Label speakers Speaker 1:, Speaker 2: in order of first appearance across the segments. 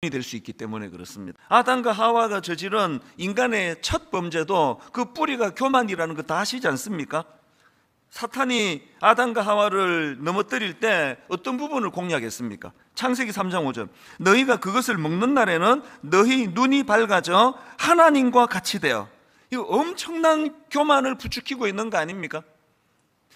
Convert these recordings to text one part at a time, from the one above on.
Speaker 1: 될 수 있기 때문에 그렇습니다. 아담과 하와가 저지른 인간의 첫 범죄도 그 뿌리가 교만이라는 거 다 아시지 않습니까? 사탄이 아담과 하와를 넘어뜨릴 때 어떤 부분을 공략했습니까? 창세기 3장 5절, 너희가 그것을 먹는 날에는 너희 눈이 밝아져 하나님과 같이 되어. 이거 엄청난 교만을 부추기고 있는 거 아닙니까?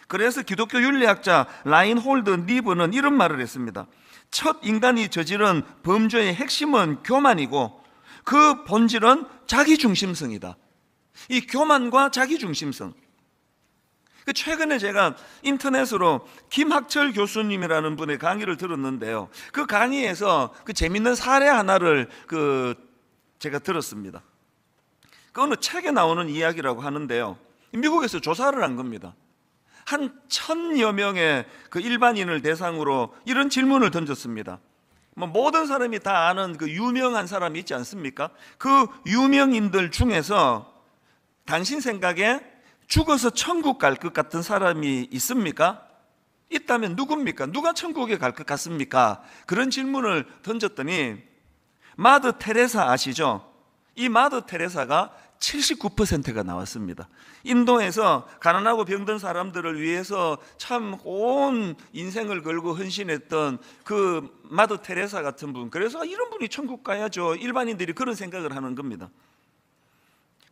Speaker 1: 그래서 기독교 윤리학자 라인홀드 니브는 이런 말을 했습니다. 첫 인간이 저지른 범죄의 핵심은 교만이고 그 본질은 자기중심성이다. 이 교만과 자기중심성. 최근에 제가 인터넷으로 김학철 교수님이라는 분의 강의를 들었는데요, 그 강의에서 그 재밌는 사례 하나를 제가 들었습니다. 그 어느 책에 나오는 이야기라고 하는데요, 미국에서 조사를 한 겁니다. 한 1000여 명의 그 일반인을 대상으로 이런 질문을 던졌습니다. 모든 사람이 다 아는 그 유명한 사람이 있지 않습니까? 그 유명인들 중에서 당신 생각에 죽어서 천국 갈 것 같은 사람이 있습니까? 있다면 누굽니까? 누가 천국에 갈 것 같습니까? 그런 질문을 던졌더니 마더 테레사 아시죠? 이 마더 테레사가 79%가 나왔습니다. 인도에서 가난하고 병든 사람들을 위해서 참 온 인생을 걸고 헌신했던 그 마더 테레사 같은 분, 그래서 이런 분이 천국 가야죠, 일반인들이 그런 생각을 하는 겁니다.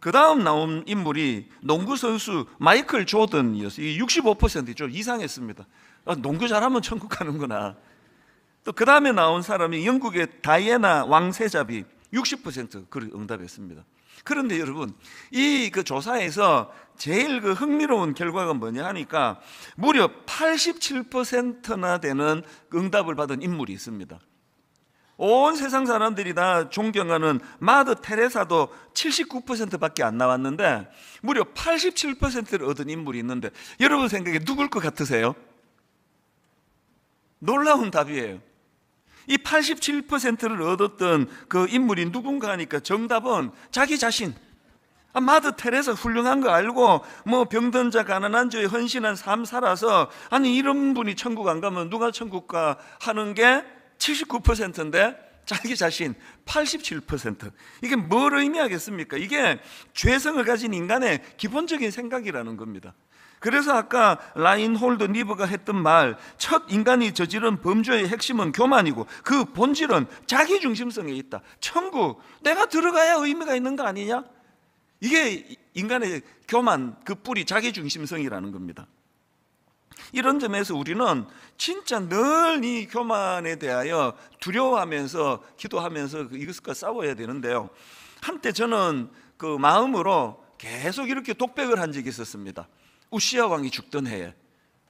Speaker 1: 그 다음 나온 인물이 농구 선수 마이클 조던이었어요. 65% 좀 이상했습니다. 농구 잘하면 천국 가는구나. 또 그 다음에 나온 사람이 영국의 다이애나 왕세자비, 60% 그렇게 응답했습니다. 그런데 여러분, 이 그 조사에서 제일 그 흥미로운 결과가 뭐냐 하니까 무려 87%나 되는 응답을 받은 인물이 있습니다. 온 세상 사람들이 다 존경하는 마더 테레사도 79%밖에 안 나왔는데 무려 87%를 얻은 인물이 있는데 여러분 생각에 누굴 것 같으세요? 놀라운 답이에요. 이 87%를 얻었던 그 인물이 누군가 하니까 정답은 자기 자신. 마더 테레사 훌륭한 거 알고 병든 자 가난한 자에 헌신한 삶 살아서, 아니 이런 분이 천국 안 가면 누가 천국 가 하는 게 79%인데 자기 자신 87%. 이게 뭘 의미하겠습니까? 이게 죄성을 가진 인간의 기본적인 생각이라는 겁니다. 그래서 아까 라인홀드 니브가 했던 말, 첫 인간이 저지른 범죄의 핵심은 교만이고 그 본질은 자기중심성에 있다. 천국 내가 들어가야 의미가 있는 거 아니냐? 이게 인간의 교만, 그 뿌리 자기중심성이라는 겁니다. 이런 점에서 우리는 진짜 늘 이 교만에 대하여 두려워하면서 기도하면서 이것과 싸워야 되는데요, 한때 저는 그 마음으로 계속 이렇게 독백을 한 적이 있었습니다. 우시야 왕이 죽던 해에,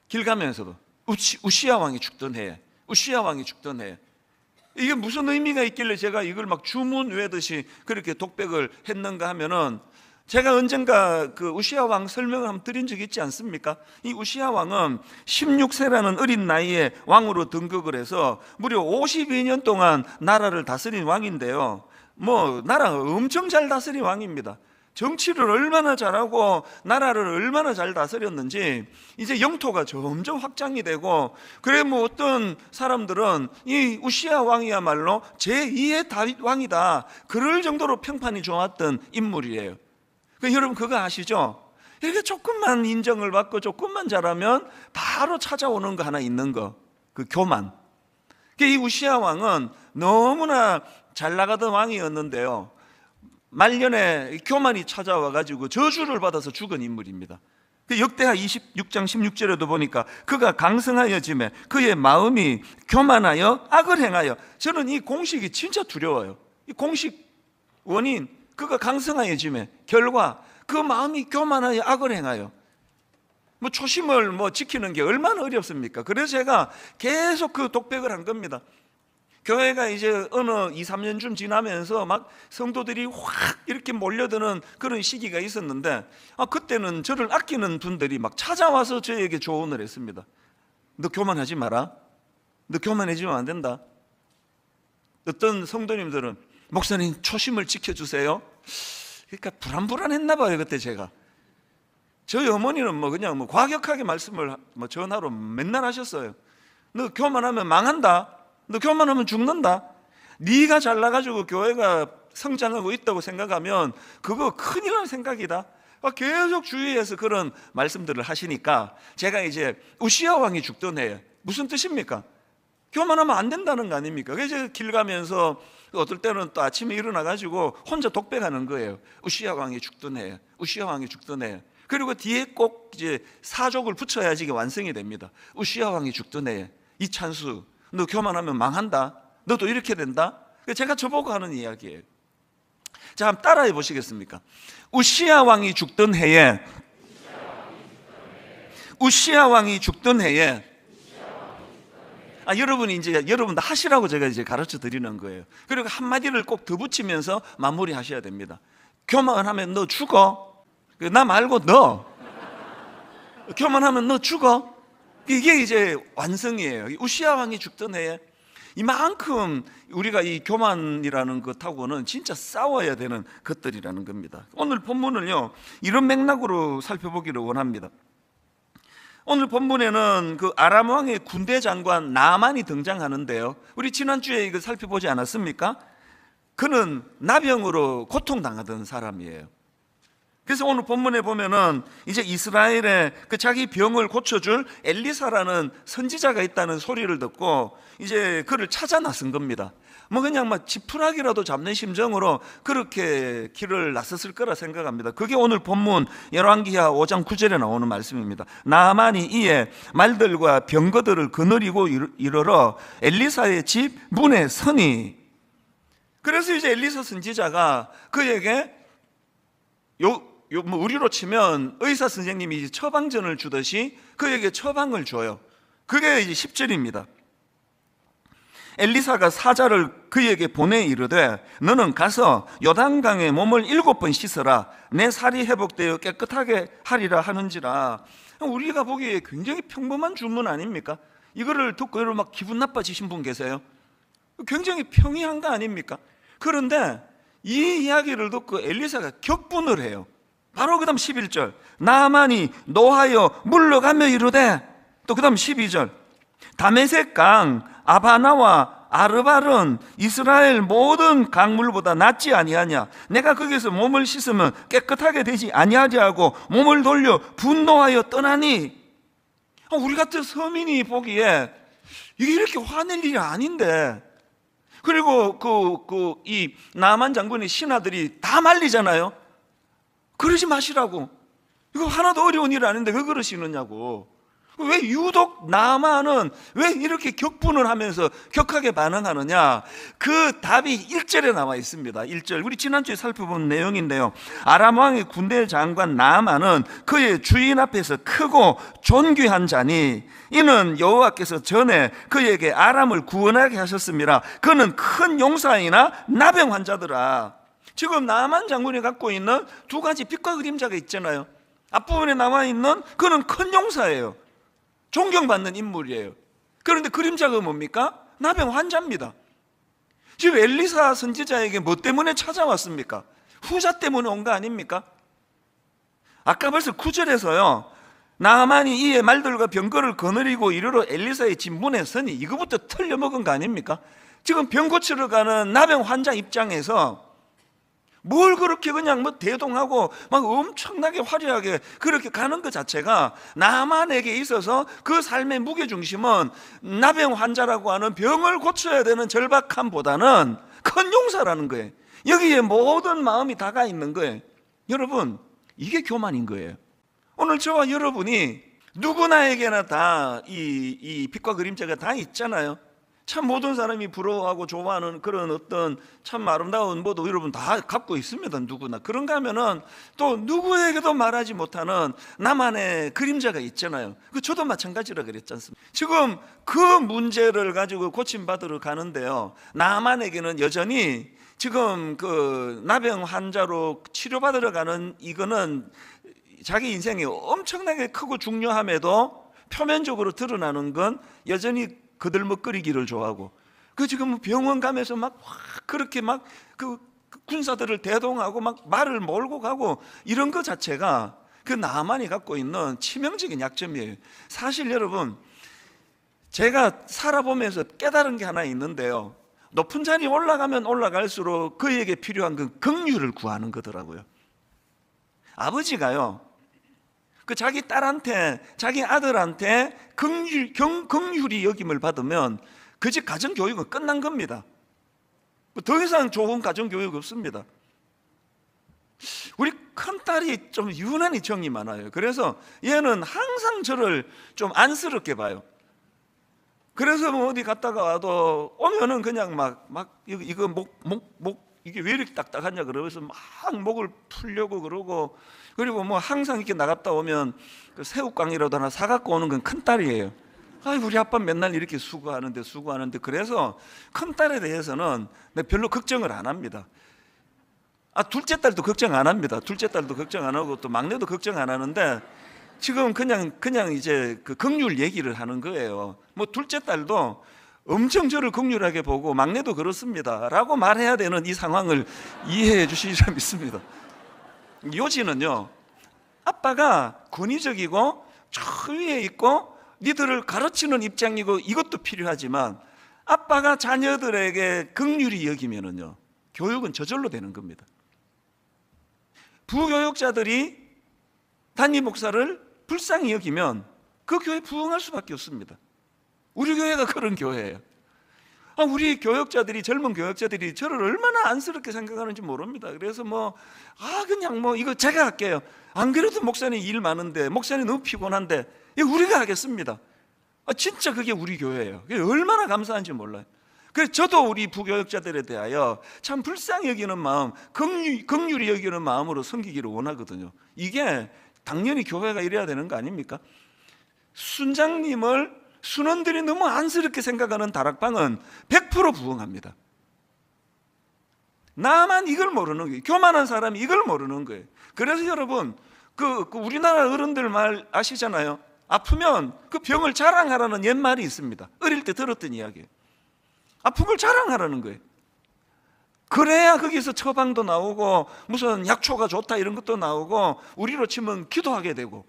Speaker 1: 길 가면서도 우시야 왕이 죽던 해에, 우시야 왕이 죽던 해에. 이게 무슨 의미가 있길래 제가 이걸 막 주문 외듯이 그렇게 독백을 했는가 하면은, 제가 언젠가 그 우시야 왕 설명을 한번 드린 적이 있지 않습니까? 이 우시야 왕은 16세라는 어린 나이에 왕으로 등극을 해서 무려 52년 동안 나라를 다스린 왕인데요, 나라 엄청 잘 다스린 왕입니다. 정치를 얼마나 잘하고 나라를 얼마나 잘 다스렸는지 이제 영토가 점점 확장이 되고, 그래 어떤 사람들은 이 우시야 왕이야말로 제2의 다윗 왕이다, 그럴 정도로 평판이 좋았던 인물이에요. 여러분 그거 아시죠? 이렇게 조금만 인정을 받고 조금만 잘하면 바로 찾아오는 거 하나 있는 거, 그 교만. 이 우시야 왕은 너무나 잘 나가던 왕이었는데요, 말년에 교만이 찾아와가지고 저주를 받아서 죽은 인물입니다. 역대하 26장 16절에도 보니까 그가 강성하여짐에 그의 마음이 교만하여 악을 행하여. 저는 이 공식이 진짜 두려워요. 이 공식 원인, 그가 강성하여짐에 결과 그 마음이 교만하여 악을 행하여. 초심을 지키는 게 얼마나 어렵습니까? 그래서 제가 계속 그 독백을 한 겁니다. 교회가 이제 어느 2, 3년쯤 지나면서 막 성도들이 확 이렇게 몰려드는 그런 시기가 있었는데, 그때는 저를 아끼는 분들이 막 찾아와서 저에게 조언을 했습니다. 너 교만하지 마라. 너 교만해지면 안 된다. 어떤 성도님들은 목사님 초심을 지켜주세요. 그러니까 불안했나 봐요 그때 제가. 저희 어머니는 그냥 과격하게 말씀을 전화로 맨날 하셨어요. 너 교만하면 망한다. 너 교만하면 죽는다. 네가 잘나가지고 교회가 성장하고 있다고 생각하면 그거 큰일 날 생각이다. 계속 주위에서 그런 말씀들을 하시니까 제가 이제 우시야 왕이 죽던 해에, 무슨 뜻입니까? 교만하면 안 된다는 거 아닙니까? 그래서 길 가면서 어떨 때는 또 아침에 일어나가지고 혼자 독백하는 거예요. 우시야 왕이 죽던 해, 우시야 왕이 죽던 해. 그리고 뒤에 꼭 이제 사족을 붙여야지 이게 완성이 됩니다. 우시야 왕이 죽던 해, 이찬수, 너 교만하면 망한다. 너도 이렇게 된다. 제가 저보고 하는 이야기예요. 자, 한번 따라해 보시겠습니까? 우시야 왕이 죽던 해에, 우시야 왕이 죽던 해에, 여러분이 이제 여러분 다 하시라고 제가 이제 가르쳐 드리는 거예요. 그리고 한마디를 꼭 더 붙이면서 마무리 하셔야 됩니다. 교만하면 너 죽어. 나 말고 너. 교만하면 너 죽어. 이게 이제 완성이에요. 우시야 왕이 죽던 해에 이만큼 우리가 이 교만이라는 것하고는 진짜 싸워야 되는 것들이라는 겁니다. 오늘 본문을요, 이런 맥락으로 살펴보기를 원합니다. 오늘 본문에는 그 아람 왕의 군대 장관 나만이 등장하는데요, 우리 지난주에 이거 살펴보지 않았습니까? 그는 나병으로 고통당하던 사람이에요. 그래서 오늘 본문에 보면은 이제 이스라엘에 그 자기 병을 고쳐줄 엘리사라는 선지자가 있다는 소리를 듣고 이제 그를 찾아 나선 겁니다. 뭐 그냥 막 지푸라기라도 잡는 심정으로 그렇게 길을 나섰을 거라 생각합니다. 그게 오늘 본문 열왕기하 5장 9절에 나오는 말씀입니다. 나아만이 이에 말들과 병거들을 거느리고 이르러 엘리사의 집 문에 서니, 그래서 이제 엘리사 선지자가 그에게 뭐 우리로 치면 의사 선생님이 처방전을 주듯이 그에게 처방을 줘요. 그게 이제 10절입니다. 엘리사가 사자를 그에게 보내 이르되 너는 가서 요단강에 몸을 7번 씻어라. 내 살이 회복되어 깨끗하게 하리라 하는지라. 우리가 보기에 굉장히 평범한 주문 아닙니까? 이거를 듣고 여러분 막 기분 나빠지신 분 계세요? 굉장히 평이한 거 아닙니까? 그런데 이 이야기를 듣고 엘리사가 격분을 해요. 바로 그 다음 11절, 나아만이 노하여 물러가며 이르되, 또 그 다음 12절, 다메섹 강 아바나와 아르발은 이스라엘 모든 강물보다 낫지 아니하냐. 내가 거기서 몸을 씻으면 깨끗하게 되지 아니하리하고 몸을 돌려 분노하여 떠나니. 우리 같은 서민이 보기에 이게 이렇게 화낼 일이 아닌데, 그리고 이 나만 장군의 신하들이 다 말리잖아요. 그러지 마시라고. 이거 하나도 어려운 일 아닌데 왜 그러시느냐고. 왜 유독 나만은 왜 이렇게 격분을 하면서 격하게 반응하느냐. 그 답이 1절에 나와 있습니다. 1절, 우리 지난주에 살펴본 내용인데요, 아람 왕의 군대 장관 나아만은 그의 주인 앞에서 크고 존귀한 자니 이는 여호와께서 전에 그에게 아람을 구원하게 하셨습니다. 그는 큰 용사이나 나병 환자더라. 지금 나아만 장군이 갖고 있는 두 가지 빛과 그림자가 있잖아요. 앞부분에 나와 있는 그는 큰 용사예요. 존경받는 인물이에요. 그런데 그림자가 뭡니까? 나병 환자입니다. 지금 엘리사 선지자에게 뭐 때문에 찾아왔습니까? 후자 때문에 온 거 아닙니까? 아까 벌써 9절에서요, 나아만이 이에 말들과 병거를 거느리고 이르러 엘리사의 집 문에 서니, 이거부터 틀려먹은 거 아닙니까? 지금 병 고치러 가는 나병 환자 입장에서 뭘 그렇게 그냥 뭐 대동하고 막 엄청나게 화려하게 그렇게 가는 것 자체가 나만에게 있어서 그 삶의 무게중심은 나병 환자라고 하는 병을 고쳐야 되는 절박함보다는 큰 용사라는 거예요. 여기에 모든 마음이 다가 있는 거예요. 여러분, 이게 교만인 거예요. 오늘 저와 여러분이 누구나에게나 다 이 빛과 그림자가 다 있잖아요. 참 모든 사람이 부러워하고 좋아하는 그런 어떤 참 아름다운 모도 여러분 다 갖고 있습니다. 누구나. 그런가 하면은 또 누구에게도 말하지 못하는 나만의 그림자가 있잖아요. 저도 마찬가지라 그랬지 않습니까? 지금 그 문제를 가지고 고침받으러 가는데요, 나만에게는 여전히 지금 그 나병 환자로 치료받으러 가는 이거는 자기 인생이 엄청나게 크고 중요함에도 표면적으로 드러나는 건 여전히 거들먹거리기를 좋아하고, 지금 병원 가면서 막 그렇게 막 그 군사들을 대동하고 막 말을 몰고 가고 이런 것 자체가 그 나만이 갖고 있는 치명적인 약점이에요. 사실 여러분, 제가 살아보면서 깨달은 게 하나 있는데요, 높은 자리에 올라가면 올라갈수록 그에게 필요한 그 긍휼을 구하는 거더라고요. 아버지가요, 그 자기 딸한테, 자기 아들한테 긍휼히 여김을 받으면 그 집 가정교육은 끝난 겁니다. 더 이상 좋은 가정교육 없습니다. 우리 큰딸이 좀 유난히 정이 많아요. 그래서 얘는 항상 저를 좀 안쓰럽게 봐요. 그래서 뭐 어디 갔다가 와도 오면은 그냥 이거 목 이게 왜 이렇게 딱딱하냐 그러면서 막 목을 풀려고 그러고, 그리고 뭐 항상 이렇게 나갔다 오면 그 새우깡이라도 하나 사갖고 오는 건 큰딸이에요. 우리 아빠 맨날 이렇게 수고하는데. 그래서 큰딸에 대해서는 내가 별로 걱정을 안 합니다. 둘째 딸도 걱정 안 합니다. 둘째 딸도 걱정 안 하고 또 막내도 걱정 안 하는데, 지금 그냥 이제 그 긍휼 얘기를 하는 거예요. 뭐 둘째 딸도 엄청 저를 긍휼하게 보고 막내도 그렇습니다 라고 말해야 되는 이 상황을 이해해 주시리라 믿습니다. 요지는요, 아빠가 권위적이고 저 위에 있고 니들을 가르치는 입장이고 이것도 필요하지만, 아빠가 자녀들에게 긍휼히 여기면은요, 교육은 저절로 되는 겁니다. 부교육자들이 담임 목사를 불쌍히 여기면 그 교회 부흥할 수밖에 없습니다. 우리 교회가 그런 교회예요. 우리 교육자들이, 젊은 교육자들이 저를 얼마나 안쓰럽게 생각하는지 모릅니다. 그래서 그냥 이거 제가 할게요. 안 그래도 목사님 일 많은데, 목사님 너무 피곤한데 이거 우리가 하겠습니다. 진짜 그게 우리 교회예요. 그게 얼마나 감사한지 몰라요. 그래서 저도 우리 부교육자들에 대하여 참 불쌍히 여기는 마음, 긍휼히 여기는 마음으로 섬기기를 원하거든요. 이게 당연히 교회가 이래야 되는 거 아닙니까? 순장님을 순원들이 너무 안쓰럽게 생각하는 다락방은 100% 부흥합니다. 나만 이걸 모르는 거예요. 교만한 사람이 이걸 모르는 거예요. 그래서 여러분, 그 우리나라 어른들 말 아시잖아요. 아프면 그 병을 자랑하라는 옛말이 있습니다. 어릴 때 들었던 이야기예요. 아픈 걸 자랑하라는 거예요. 그래야 거기서 처방도 나오고 무슨 약초가 좋다 이런 것도 나오고, 우리로 치면 기도하게 되고.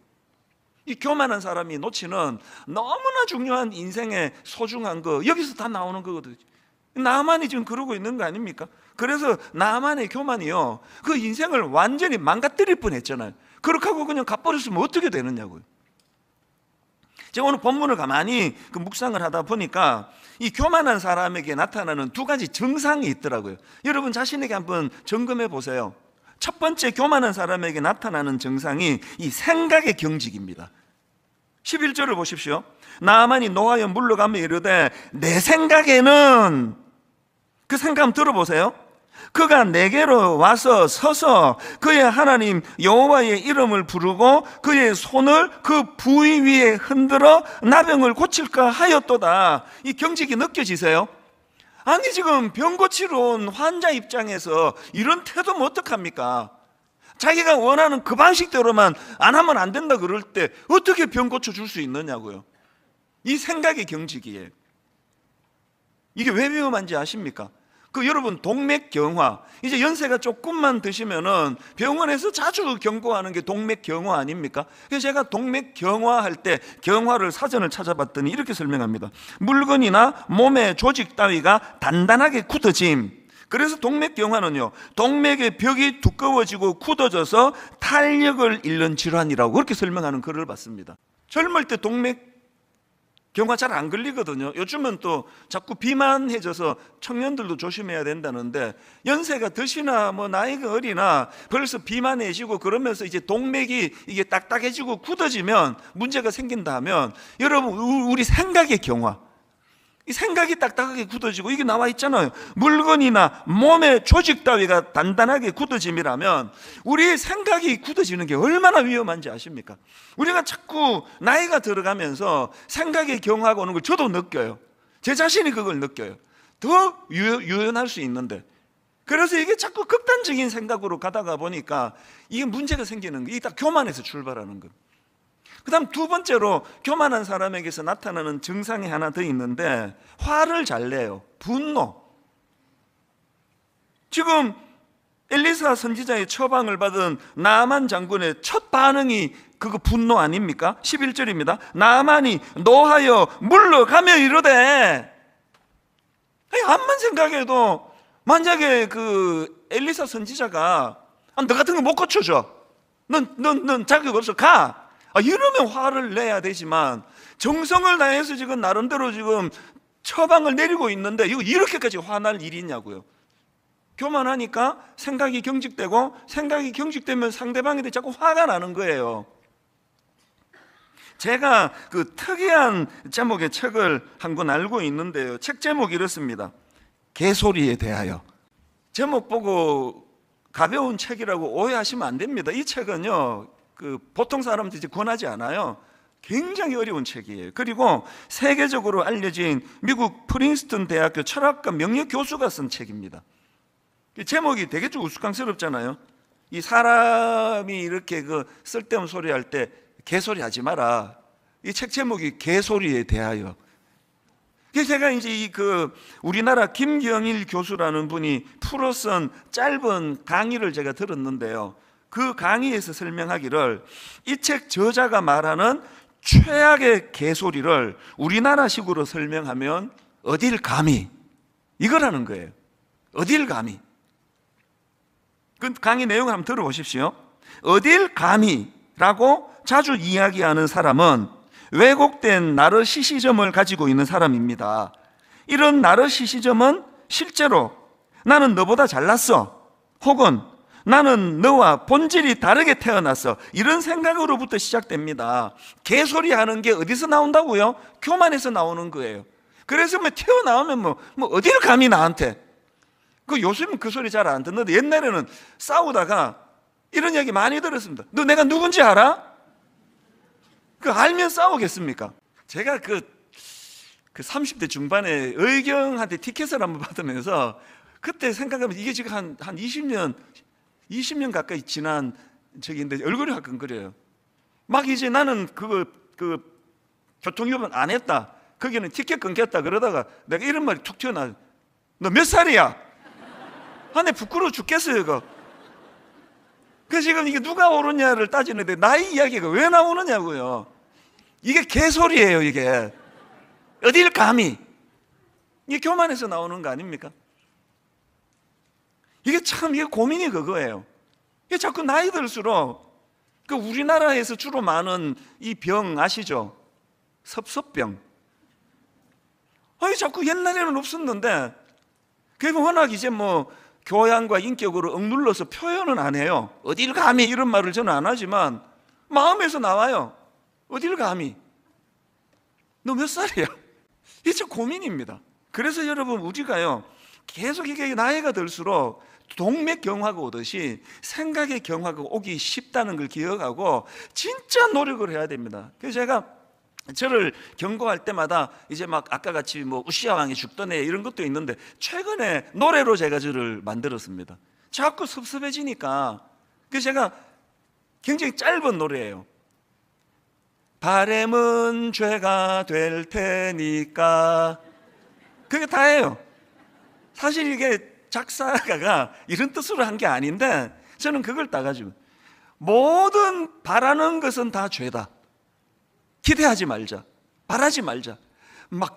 Speaker 1: 이 교만한 사람이 놓치는 너무나 중요한 인생의 소중한 거, 여기서 다 나오는 거거든요. 나만이 지금 그러고 있는 거 아닙니까? 그래서 나만의 교만이요, 그 인생을 완전히 망가뜨릴 뻔했잖아요. 그렇게 하고 그냥 가버렸으면 어떻게 되느냐고요. 제가 오늘 본문을 가만히 묵상을 하다 보니까 이 교만한 사람에게 나타나는 두 가지 증상이 있더라고요. 여러분 자신에게 한번 점검해 보세요. 첫 번째, 교만한 사람에게 나타나는 증상이 이 생각의 경직입니다. 11절을 보십시오. 나아만이 노하여 물러가며 이르되 내 생각에는, 그 생각 한번 들어보세요. 그가 내게로 와서 서서 그의 하나님 여호와의 이름을 부르고 그의 손을 그 부위 위에 흔들어 나병을 고칠까 하였도다. 이 경직이 느껴지세요? 아니 지금 병 고치러 온 환자 입장에서 이런 태도면 어떡합니까? 자기가 원하는 그 방식대로만 안 하면 안 된다 그럴 때 어떻게 병 고쳐줄 수 있느냐고요. 이 생각의 경직이에요. 이게 왜 위험한지 아십니까? 여러분 동맥경화, 이제 연세가 조금만 드시면은 병원에서 자주 경고하는 게 동맥경화 아닙니까? 그래서 제가 동맥경화 할 때 경화를 사전을 찾아봤더니 이렇게 설명합니다. 물건이나 몸의 조직 따위가 단단하게 굳어짐. 그래서 동맥경화는요, 동맥의 벽이 두꺼워지고 굳어져서 탄력을 잃는 질환이라고 그렇게 설명하는 글을 봤습니다. 젊을 때 동맥경화 잘 안 걸리거든요. 요즘은 또 자꾸 비만해져서 청년들도 조심해야 된다는데, 연세가 드시나 나이가 어리나 벌써 비만해지고 그러면서 이제 동맥이 이게 딱딱해지고 굳어지면 문제가 생긴다 하면, 여러분 우리 생각의 경화, 이 생각이 딱딱하게 굳어지고 이게 나와 있잖아요. 물건이나 몸의 조직 따위가 단단하게 굳어짐이라면 우리 생각이 굳어지는 게 얼마나 위험한지 아십니까? 우리가 자꾸 나이가 들어가면서 생각의 경화가 오는 걸 저도 느껴요. 제 자신이 그걸 느껴요. 더 유연할 수 있는데, 그래서 이게 자꾸 극단적인 생각으로 가다가 보니까 이게 문제가 생기는 거예요. 이게 다 교만에서 출발하는 거예요. 그 다음 두 번째로 교만한 사람에게서 나타나는 증상이 하나 더 있는데, 화를 잘 내요. 분노. 지금 엘리사 선지자의 처방을 받은 나아만 장군의 첫 반응이 그거 분노 아닙니까? 11절입니다. 나아만이 노하여 물러가며 이르되, 암만 생각해도 만약에 그 엘리사 선지자가 너 같은 거 못 고쳐줘, 넌 자격 없어, 가, 이러면 화를 내야 되지만 정성을 다해서 지금 나름대로 지금 처방을 내리고 있는데 이거 이렇게까지 화날 일이 있냐고요. 교만하니까 생각이 경직되고, 생각이 경직되면 상대방에 대해 자꾸 화가 나는 거예요. 제가 그 특이한 제목의 책을 한 권 알고 있는데요, 책 제목이 이렇습니다. 개소리에 대하여. 제목 보고 가벼운 책이라고 오해하시면 안 됩니다. 이 책은요, 그 보통 사람들이 권하지 않아요. 굉장히 어려운 책이에요. 그리고 세계적으로 알려진 미국 프린스턴 대학교 철학과 명예 교수가 쓴 책입니다. 제목이 되게 좀 우스꽝스럽잖아요. 이 사람이 이렇게 그 쓸데없는 소리 할 때 개소리 하지 마라. 이 책 제목이 개소리에 대하여. 제가 이제 우리나라 김경일 교수라는 분이 풀어 쓴 짧은 강의를 제가 들었는데요, 그 강의에서 설명하기를 이 책 저자가 말하는 최악의 개소리를 우리나라식으로 설명하면 어딜 감히, 이거라는 거예요. 어딜 감히. 그 강의 내용을 한번 들어보십시오. 어딜 감히라고 자주 이야기하는 사람은 왜곡된 나르시시즘을 가지고 있는 사람입니다. 이런 나르시시즘은 실제로 나는 너보다 잘났어, 혹은 나는 너와 본질이 다르게 태어났어, 이런 생각으로부터 시작됩니다. 개소리 하는 게 어디서 나온다고요? 교만에서 나오는 거예요. 그래서 튀어나오면 뭐 어딜 감히 나한테. 요즘은 그 소리 잘 안 듣는데 옛날에는 싸우다가 이런 얘기 많이 들었습니다. 너 내가 누군지 알아? 알면 싸우겠습니까? 제가 그 30대 중반에 의경한테 티켓을 한번 받으면서 그때 생각하면 이게 지금 한 20년 가까이 지난 적인데 얼굴이 화끈거려요. 막 이제 나는 그 교통위반 안 했다, 거기는 티켓 끊겼다 그러다가 내가 이런 말이 툭 튀어나와. 너 몇 살이야? 내 부끄러워 죽겠어요 이거. 지금 이게 누가 옳으냐를 따지는데 나이 이야기가 왜 나오느냐고요. 이게 개소리예요. 이게 어딜 감히. 이게 교만에서 나오는 거 아닙니까? 이게 고민이 그거예요. 이게 자꾸 나이 들수록 우리나라에서 주로 많은 이 병 아시죠? 섭섭병. 자꾸 옛날에는 없었는데 그게 워낙 이제 교양과 인격으로 억눌러서 표현은 안 해요. 어딜 감히 이런 말을 저는 안 하지만 마음에서 나와요. 어딜 감히. 너 몇 살이야? 이게 참 고민입니다. 그래서 여러분, 우리가요 계속 이게 나이가 들수록 동맥 경화가 오듯이 생각의 경화가 오기 쉽다는 걸 기억하고 진짜 노력을 해야 됩니다. 그래서 제가 저를 경고할 때마다 이제 아까 같이 우시아 왕이 죽던 애 이런 것도 있는데 최근에 노래로 제가 저를 만들었습니다. 자꾸 섭섭해지니까. 그래서 제가 굉장히 짧은 노래예요. 바램은 죄가 될 테니까. 그게 다예요. 사실 이게 작사가가 이런 뜻으로 한 게 아닌데 저는 그걸 따가지고 모든 바라는 것은 다 죄다, 기대하지 말자, 바라지 말자,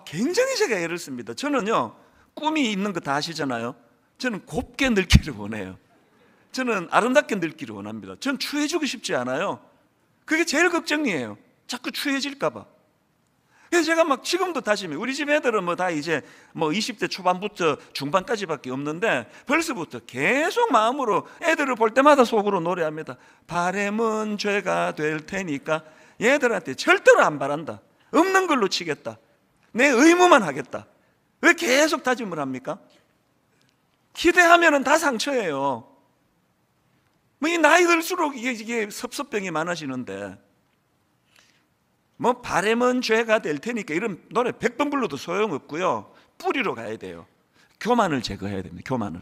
Speaker 1: 굉장히 제가 애를 씁니다. 저는요 꿈이 있는 거 다 아시잖아요. 저는 곱게 늙기를 원해요. 저는 아름답게 늙기를 원합니다. 저는 추해지고 싶지 않아요. 그게 제일 걱정이에요. 자꾸 추해질까 봐. 그래서 제가 지금도 다짐해요. 우리 집 애들은 다 이제 20대 초반부터 중반까지밖에 없는데 벌써부터 계속 마음으로 애들을 볼 때마다 속으로 노래합니다. 바램은 죄가 될 테니까. 얘들한테 절대로 안 바란다, 없는 걸로 치겠다, 내 의무만 하겠다. 왜 계속 다짐을 합니까? 기대하면 다 상처예요. 이 나이 들수록 이게 섭섭병이 많아지는데 바램은 죄가 될 테니까 이런 노래 100번 불러도 소용없고요. 뿌리로 가야 돼요. 교만을 제거해야 됩니다. 교만을.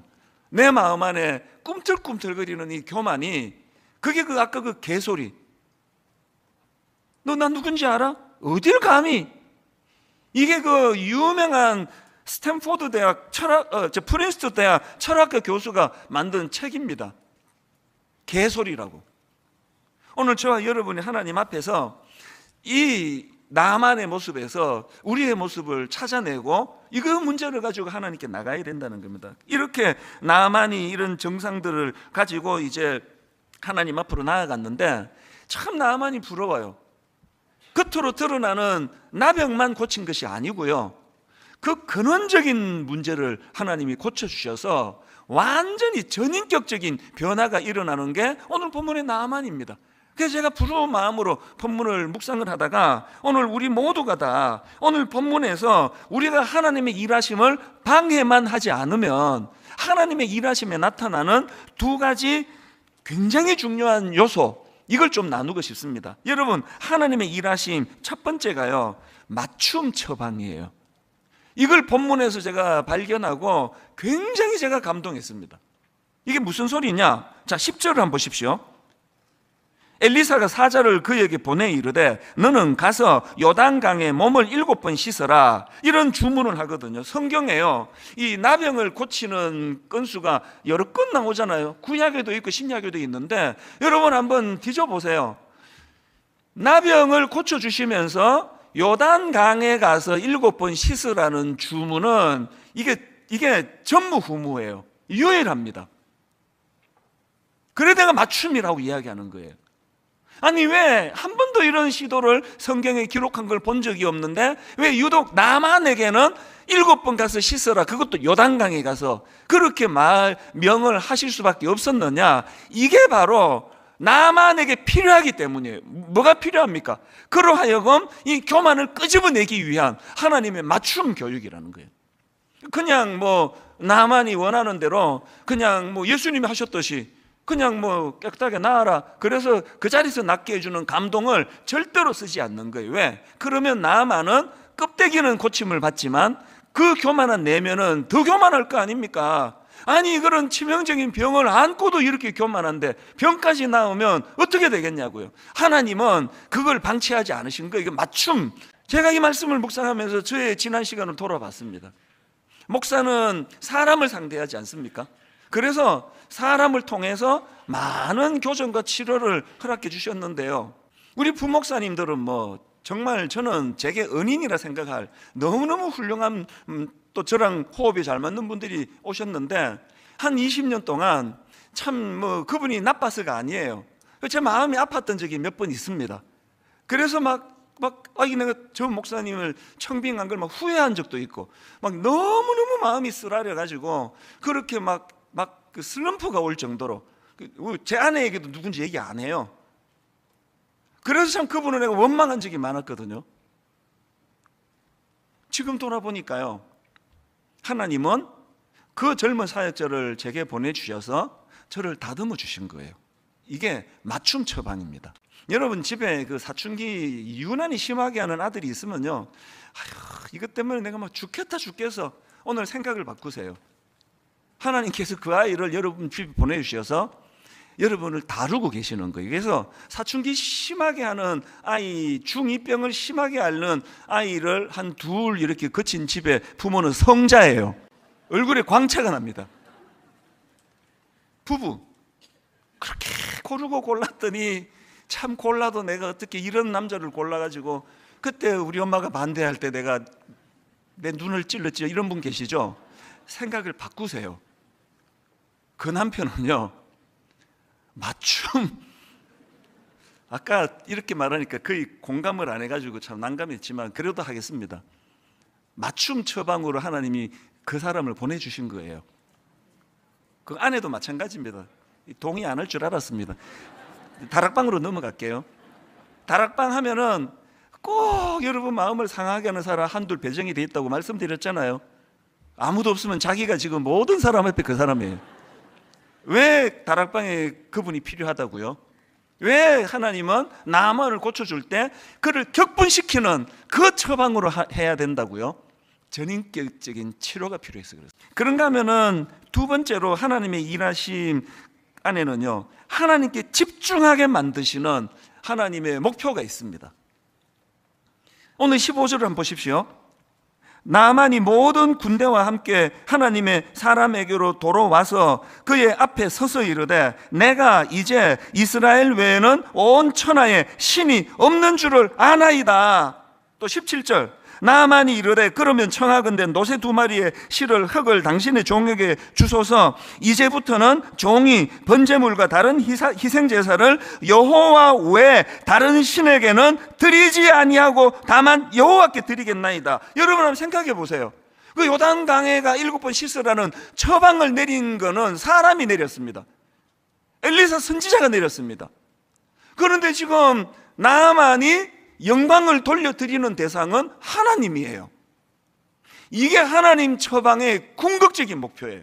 Speaker 1: 내 마음 안에 꿈틀꿈틀거리는 이 교만이, 그게 아까 그 개소리. 너 나 누군지 알아? 어딜 감히. 이게 유명한 스탠포드 대학 프린스턴 대학 철학과 교수가 만든 책입니다. 개소리라고. 오늘 저와 여러분이 하나님 앞에서 이 나만의 모습에서 우리의 모습을 찾아내고 이거 문제를 가지고 하나님께 나가야 된다는 겁니다. 이렇게 나만이 이런 정상들을 가지고 이제 하나님 앞으로 나아갔는데 참 나만이 부러워요. 겉으로 드러나는 나병만 고친 것이 아니고요, 그 근원적인 문제를 하나님이 고쳐주셔서 완전히 전인격적인 변화가 일어나는 게 오늘 본문의 나만입니다. 그래서 제가 부러운 마음으로 본문을 묵상을 하다가 오늘 우리 모두가 다 오늘 본문에서 우리가 하나님의 일하심을 방해만 하지 않으면 하나님의 일하심에 나타나는 두 가지 굉장히 중요한 요소, 이걸 좀 나누고 싶습니다. 여러분, 하나님의 일하심 첫 번째가요, 맞춤 처방이에요. 이걸 본문에서 제가 발견하고 굉장히 제가 감동했습니다. 이게 무슨 소리냐? 자, 10절을 한번 보십시오. 엘리사가 사자를 그에게 보내 이르되 너는 가서 요단강에 몸을 7번 씻어라, 이런 주문을 하거든요. 성경에요, 이 나병을 고치는 건수가 여러 건 나오잖아요. 구약에도 있고 신약에도 있는데 여러분 한번 뒤져보세요. 나병을 고쳐주시면서 요단강에 가서 7번 씻으라는 주문은 이게 전무후무예요. 유일합니다. 그래 내가 맞춤이라고 이야기하는 거예요. 아니 왜 한 번도 이런 시도를 성경에 기록한 걸 본 적이 없는데 왜 유독 나만에게는 7번 가서 씻어라, 그것도 요단강에 가서 그렇게 명을 하실 수밖에 없었느냐? 이게 바로 나만에게 필요하기 때문이에요. 뭐가 필요합니까? 그러하여금 이 교만을 끄집어내기 위한 하나님의 맞춤 교육이라는 거예요. 그냥 뭐 나만이 원하는 대로 그냥 뭐 예수님이 하셨듯이 그냥 뭐 깨끗하게 나아라, 그래서 그 자리에서 낫게 해주는 감동을 절대로 쓰지 않는 거예요. 왜? 그러면 나만은 껍데기는 고침을 받지만 그 교만한 내면은 더 교만할 거 아닙니까? 아니 그런 치명적인 병을 안고도 이렇게 교만한데 병까지 나오면 어떻게 되겠냐고요. 하나님은 그걸 방치하지 않으신 거예요. 이거 맞춤. 제가 이 말씀을 묵상하면서 저의 지난 시간을 돌아봤습니다. 목사는 사람을 상대하지 않습니까? 그래서 사람을 통해서 많은 교정과 치료를 허락해 주셨는데요, 우리 부목사님들은 뭐 정말 저는 제게 은인이라 생각할 너무너무 훌륭한 또 저랑 호흡이 잘 맞는 분들이 오셨는데 한 20년 동안 참 뭐 그분이 나빠서가 아니에요. 제 마음이 아팠던 적이 몇 번 있습니다. 그래서 내가 저 목사님을 청빙한 걸 막 후회한 적도 있고 막 너무너무 마음이 쓰라려 가지고 그렇게 그 슬럼프가 올 정도로 제 아내에게도 누군지 얘기 안 해요. 그래서 참 그분을 내가 원망한 적이 많았거든요. 지금 돌아보니까요, 하나님은 그 젊은 사역자를 제게 보내주셔서 저를 다듬어 주신 거예요. 이게 맞춤 처방입니다. 여러분 집에 그 사춘기 유난히 심하게 하는 아들이 있으면요, 이것 때문에 내가 막 죽겠어 오늘 생각을 바꾸세요. 하나님께서 그 아이를 여러분 집에 보내주셔서 여러분을 다루고 계시는 거예요. 그래서 사춘기 심하게 하는 아이, 중2병을 심하게 앓는 아이를 한 둘 이렇게 거친 집에 부모는 성자예요. 얼굴에 광채가 납니다. 부부 그렇게 고르고 골랐더니 참 골라도 내가 어떻게 이런 남자를 골라가지고, 그때 우리 엄마가 반대할 때 내가 내 눈을 찔렀지, 이런 분 계시죠? 생각을 바꾸세요. 그 남편은요, 맞춤, 아까 이렇게 말하니까 거의 공감을 안 해가지고 참 난감했지만 그래도 하겠습니다. 맞춤 처방으로 하나님이 그 사람을 보내주신 거예요. 그 아내도 마찬가지입니다. 동의 안 할 줄 알았습니다. 다락방으로 넘어갈게요. 다락방 하면은 꼭 여러분 마음을 상하게 하는 사람 한둘 배정이 돼 있다고 말씀드렸잖아요. 아무도 없으면 자기가 지금 모든 사람 앞에 그 사람이에요. 왜 다락방에 그분이 필요하다고요? 왜 하나님은 나만을 고쳐줄 때 그를 격분시키는 그 처방으로 해야 된다고요? 전인격적인 치료가 필요해서 그렇습니다. 그런가 하면은 두 번째로 하나님의 일하심 안에는요, 하나님께 집중하게 만드시는 하나님의 목표가 있습니다. 오늘 15절을 한번 보십시오. 나만이 모든 군대와 함께 하나님의 사람에게로 돌아와서 그의 앞에 서서 이르되 내가 이제 이스라엘 외에는 온 천하에 신이 없는 줄을 아나이다. 또 17절, 나아만이 이르되 그러면 청하건대 노새 2마리의 실을 흙을 당신의 종에게 주소서. 이제부터는 종이 번제물과 다른 희생제사를 여호와 외에 다른 신에게는 드리지 아니하고 다만 여호와께 드리겠나이다. 여러분 한번 생각해 보세요. 그 요단강에가 7번 씻으라는 처방을 내린 거는 사람이 내렸습니다. 엘리사 선지자가 내렸습니다. 그런데 지금 나아만이 영광을 돌려드리는 대상은 하나님이에요. 이게 하나님 처방의 궁극적인 목표예요.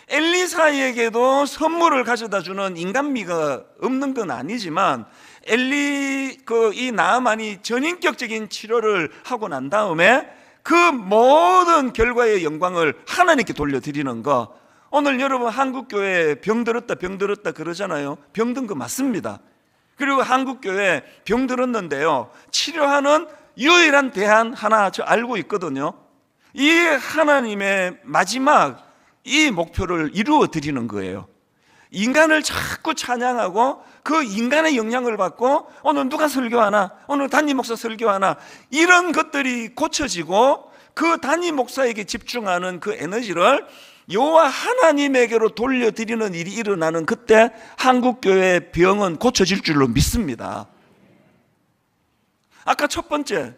Speaker 1: 엘리사에게도 선물을 가져다 주는 인간미가 없는 건 아니지만 이 나아만이 전인격적인 치료를 하고 난 다음에 그 모든 결과의 영광을 하나님께 돌려드리는 거. 오늘 여러분 한국교회 병들었다 그러잖아요. 병든 거 맞습니다. 그리고 한국교회 병들었는데요, 치료하는 유일한 대안 하나 저 알고 있거든요. 이 하나님의 마지막 이 목표를 이루어 드리는 거예요. 인간을 자꾸 찬양하고 그 인간의 영향을 받고 오늘 누가 설교하나, 오늘 담임 목사 설교하나, 이런 것들이 고쳐지고 그 담임 목사에게 집중하는 그 에너지를 여호와 하나님에게로 돌려드리는 일이 일어나는 그때 한국교회의 병은 고쳐질 줄로 믿습니다. 아까 첫 번째,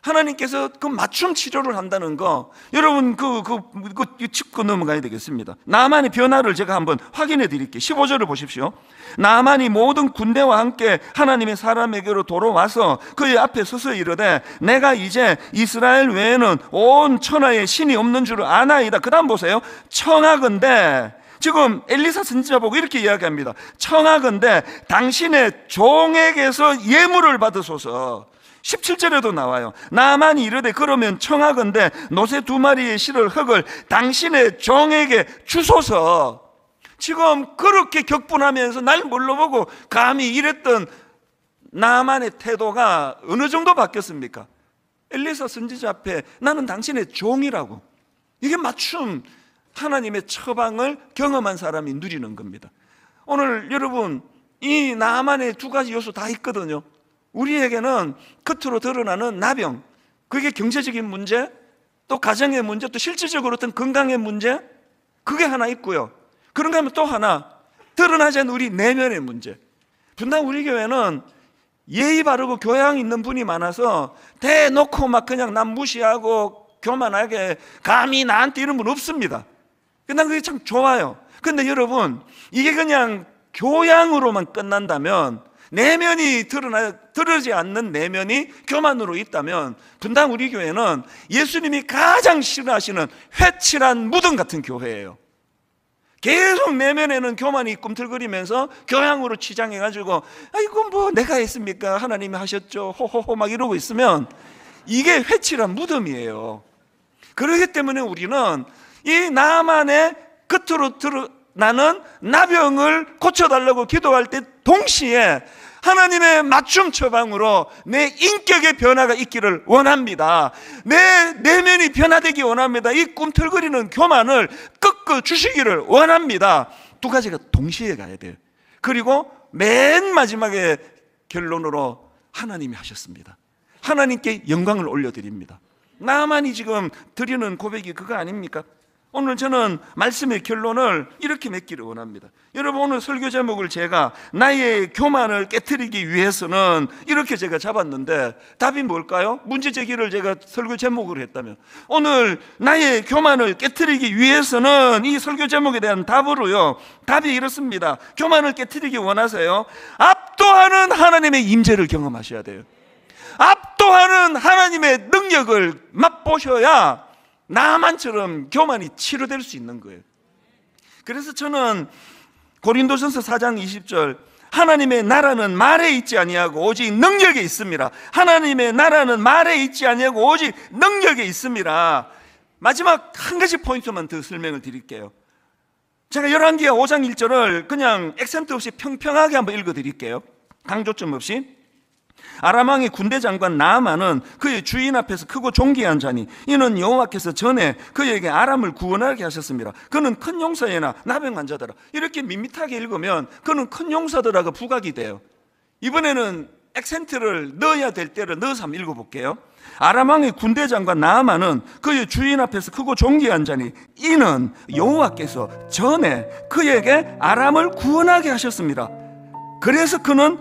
Speaker 1: 하나님께서 그 맞춤 치료를 한다는 거, 여러분 짚고 넘어가야 되겠습니다. 나아만의 변화를 제가 한번 확인해 드릴게요. 15절을 보십시오. 나아만이 모든 군대와 함께 하나님의 사람에게로 돌아와서 그의 앞에 서서 이르되 내가 이제 이스라엘 외에는 온 천하에 신이 없는 줄 아나이다. 그 다음 보세요. 청하건대, 지금 엘리사 선지자 보고 이렇게 이야기합니다. 청하건대 당신의 종에게서 예물을 받으소서. 17절에도 나와요. 나아만이 이르되 그러면 청하건대 노새 2마리의 실을 흙을 당신의 종에게 주소서. 지금 그렇게 격분하면서 날 물러보고 감히 이랬던 나아만의 태도가 어느 정도 바뀌었습니까? 엘리사 선지자 앞에 나는 당신의 종이라고. 이게 맞춤 하나님의 처방을 경험한 사람이 누리는 겁니다. 오늘 여러분 이 나아만의 2가지 요소 다 있거든요. 우리에게는 겉으로 드러나는 나병, 그게 경제적인 문제, 또 가정의 문제, 또 실질적으로 어떤 건강의 문제, 그게 하나 있고요. 그런가 하면 또 하나, 드러나지 않는 우리 내면의 문제. 분당 우리 교회는 예의 바르고 교양 있는 분이 많아서 대놓고 막 그냥 남 무시하고 교만하게 감히 나한테 이런 분 없습니다. 난 그게 참 좋아요. 근데 여러분, 이게 그냥 교양으로만 끝난다면, 내면이 드러나지 않는 내면이 교만으로 있다면 분당 우리 교회는 예수님이 가장 싫어하시는 회칠한 무덤 같은 교회예요. 계속 내면에는 교만이 꿈틀거리면서 교양으로 치장해가지고 아이고 뭐 내가 했습니까? 하나님이 하셨죠. 호호호 막 이러고 있으면 이게 회칠한 무덤이에요. 그렇기 때문에 우리는 이 나만의 겉으로 나는 나병을 고쳐달라고 기도할 때 동시에 하나님의 맞춤 처방으로 내 인격의 변화가 있기를 원합니다. 내 내면이 변화되기 원합니다. 이 꿈틀거리는 교만을 꺾어 주시기를 원합니다. 2가지가 동시에 가야 돼요. 그리고 맨 마지막에 결론으로 하나님이 하셨습니다. 하나님께 영광을 올려드립니다. 나만이 지금 드리는 고백이 그거 아닙니까? 오늘 저는 말씀의 결론을 이렇게 맺기를 원합니다. 여러분 오늘 설교 제목을 제가 나의 교만을 깨트리기 위해서는 이렇게 제가 잡았는데 답이 뭘까요? 문제 제기를 제가 설교 제목으로 했다면 오늘 나의 교만을 깨트리기 위해서는 이 설교 제목에 대한 답으로요, 답이 이렇습니다. 교만을 깨트리기 원하세요? 압도하는 하나님의 임재를 경험하셔야 돼요. 압도하는 하나님의 능력을 맛보셔야 나만처럼 교만이 치료될 수 있는 거예요. 그래서 저는 고린도전서 4장 20절 하나님의 나라는 말에 있지 아니하고 오직 능력에 있습니다. 하나님의 나라는 말에 있지 아니하고 오직 능력에 있습니다. 마지막 한 가지 포인트만 더 설명을 드릴게요. 제가 열왕기하 5장 1절을 그냥 액센트 없이 평평하게 한번 읽어드릴게요. 강조점 없이. 아람 왕의 군대 장관 나아만은 그의 주인 앞에서 크고 존귀한 자니 이는 여호와께서 전에 그에게 아람을 구원하게 하셨습니다. 그는 큰 용사에나 나병 환자더라. 이렇게 밋밋하게 읽으면 그는 큰 용사더라가 부각이 돼요. 이번에는 액센트를 넣어야 될 때를 넣어서 한번 읽어볼게요. 아람 왕의 군대 장관 나아만은 그의 주인 앞에서 크고 존귀한 자니 이는 여호와께서 전에 그에게 아람을 구원하게 하셨습니다. 그래서 그는